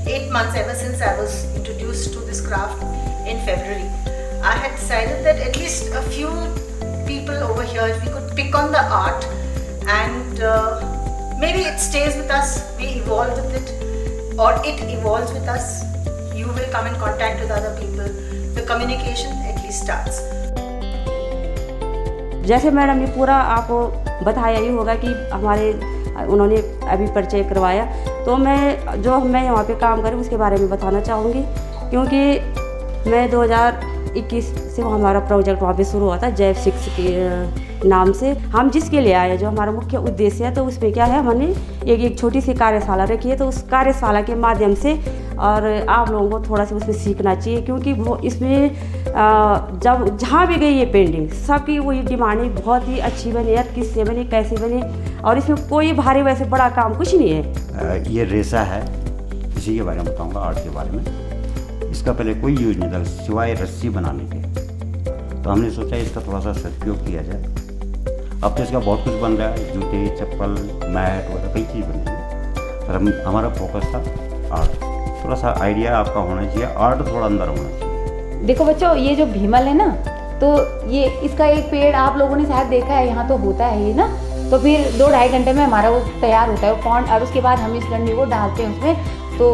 8 months ever since I was introduced to this craft in February, I had decided that at least a few people over here, if we could pick on the art and maybe it stays with us, we evolve with it, or it evolves with us. You will come in contact with other people. The communication at least starts. जैसे madam ने पूरा आपको बताया ही होगा कि हमारे उन्होंने अभी परिचय करवाया, तो मैं यहाँ पे काम करूँ उसके बारे में बताना चाहूँगी, क्योंकि मैं 2021 से हमारा प्रोजेक्ट वहाँ पे शुरू हुआ था जैव 6 के नाम से। हम जिसके लिए आए, जो हमारा मुख्य उद्देश्य है, तो उसमें क्या है, हमने एक छोटी सी कार्यशाला रखी है। तो उस कार्यशाला के माध्यम से और आप लोगों को थोड़ा सा उसमें सीखना चाहिए, क्योंकि वो इसमें जब जहाँ भी गई ये पेंटिंग सबकी वही डिमांडिंग बहुत ही अच्छी बनी है, किससे बनी, कैसे बनी, और इसमें कोई भारी वैसे बड़ा काम कुछ नहीं है। ये रेसा है, इसी के बारे में बताऊंगा, आर्ट के बारे में। इसका पहले कोई यूज नहीं था सिवाय रस्सी बनाने के, तो हमने सोचा इसका थोड़ा सा सदुपयोग किया जाए। अब तो इसका बहुत कुछ बन रहा है, जूते, चप्पल, मैट वगैरह कई चीज़ बन रही है, पर हमारा फोकस था आर्ट। थोड़ा सा आइडिया आपका होना चाहिए, आर्ट थोड़ा अंदर होना चाहिए। देखो बच्चों, ये जो भीमल है ना, तो ये इसका एक पेड़ आप लोगों ने शायद देखा है, यहाँ तो होता है ये ना, तो फिर 2-2.5 घंटे में हमारा वो तैयार होता है वो पॉन्ड। और उसके बाद हम इस डंडी को डालते हैं उसमें, तो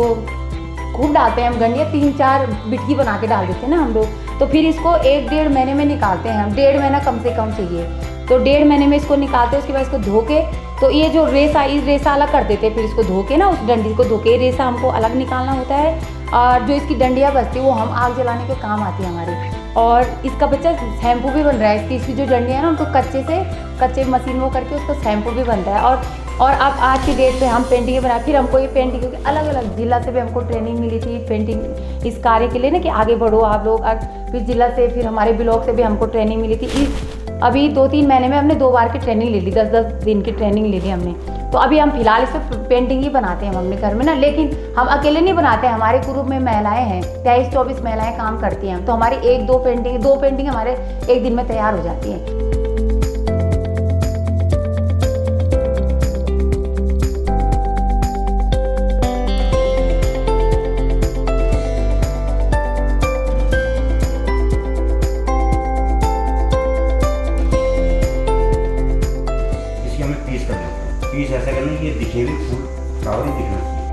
खूब डालते हैं हम गंडियाँ, 3-4 बिटकी बना के डाल देते हैं ना हम लोग। तो फिर इसको 1-1.5 महीने में निकालते हैं हम, 1.5 महीना कम से कम चाहिए, तो 1.5 महीने में इसको निकालते हैं। उसके बाद इसको धो के, तो ये जो रेसा, इस रेसा अलग कर देते हैं, फिर इसको धो के ना, उस डंडी को धो के रेसा हमको अलग निकालना होता है। और जो इसकी डंडियाँ बचती है वो हम आग जलाने के काम आती है हमारे। और इसका बच्चा शैम्पू भी बन रहा है, इसकी जो डंडियाँ हैं ना, उनको कच्चे मशीन वो करके उसका शैम्पू भी बन रहा है। और अब आज की डेट पे हम पेंटिंग बना, फिर हमको ये पेंटिंग, क्योंकि अलग अलग जिला से भी हमको ट्रेनिंग मिली थी पेंटिंग इस कार्य के लिए ना, कि आगे बढ़ो आप लोग। फिर जिला से, फिर हमारे ब्लॉक से भी हमको ट्रेनिंग मिली थी। अभी 2-3 महीने में हमने 2 बार की ट्रेनिंग ले ली, 10-10 दिन की ट्रेनिंग ले ली हमने। तो अभी हम फिलहाल इस पर पेंटिंग ही बनाते हैं हम अपने घर में ना, लेकिन हम अकेले नहीं बनाते हैं, हमारे ग्रुप में महिलाएं हैं, 23-24 महिलाएं काम करती हैं। तो हमारी 1-2 पेंटिंग हमारे एक दिन में तैयार हो जाती है। पीस ऐसा करना कि ये दिखे भी, फूल फ्लावर ही दिखना चाहिए।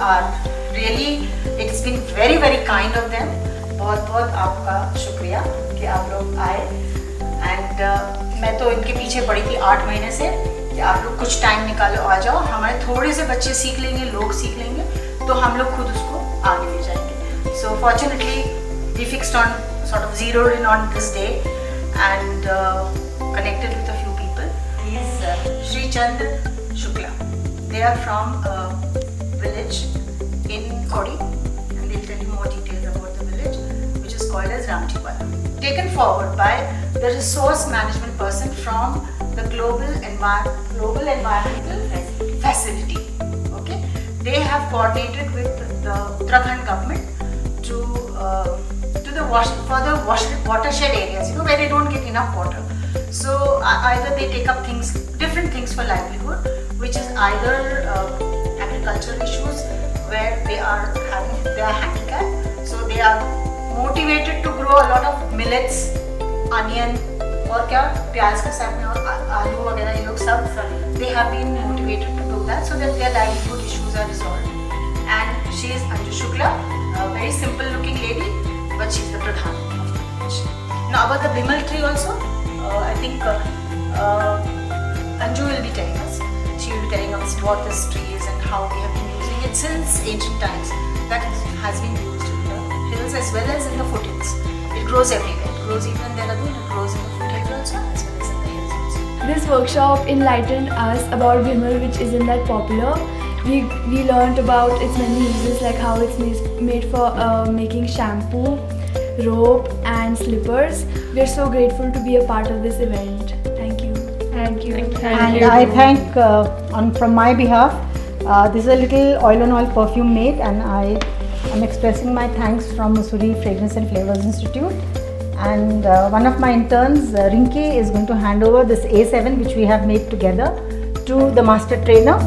are really, it's been very very kind of them. बहुत बहुत आपका शुक्रिया कि आप लोग आए. एंड मैं तो इनके पीछे पड़ी थी 8 महीने से कि आप लोग कुछ टाइम निकालो, आ जाओ, हमारे थोड़े से बच्चे सीख लेंगे, लोग सीख लेंगे, तो हम लोग खुद उसको आगे ले जाएंगे. So fortunately we fixed on sort of zeroed in on this day and connected with a few people. He is Shri Chandra Shukla. They are from a village in Kodi, and they'll tell you more details about the village, which is called as Ramjiwala. Taken forward by the resource management person from the Global Environmental Facility. Okay, they have coordinated with the Uttarakhand government to the watershed areas, you know, where they don't get enough water. So either they take up different things for livelihood, which is either agricultural issues where they are handicapped, so they are motivated to grow a lot of millets, onion, और क्या प्याज के साथ में और आलू वगैरह ये लोग सब they have been motivated to do that so that their livelihood issues are resolved. And she is Anju Shukla, a very simple looking lady, but she is the Pradhan of the village. Now about the Bimal tree also, I think Anju will be telling us. She will be telling us what this tree is and how we have been using it since ancient times. That has been used in the hills as well as in the foothills. It grows everywhere. It grows even in Dehradun, it grows in the foothills also as well as in the hills also. This workshop enlightened us about Bimal, which isn't that popular. We learned about its many uses, like how it's made for making shampoo, rope and slippers. We are so grateful to be a part of this event. Thank you. Thank you. And I thank from my behalf, this is a little oil on oil perfume made, and I am expressing my thanks from Mussoorie Fragrance and Flavors Institute. And one of my interns, Rinki, is going to hand over this A7 which we have made together to the master trainer.